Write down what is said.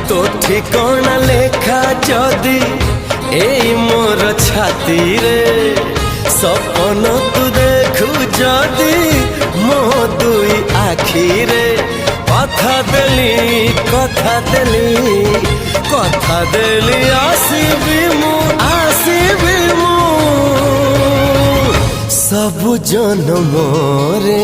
तो ठिकाना लेखा जदि एई मोर छाती रे सपन तू देखु जदि मो दुई आखी रे कथा देली आसीबी मु सब जन्म रे।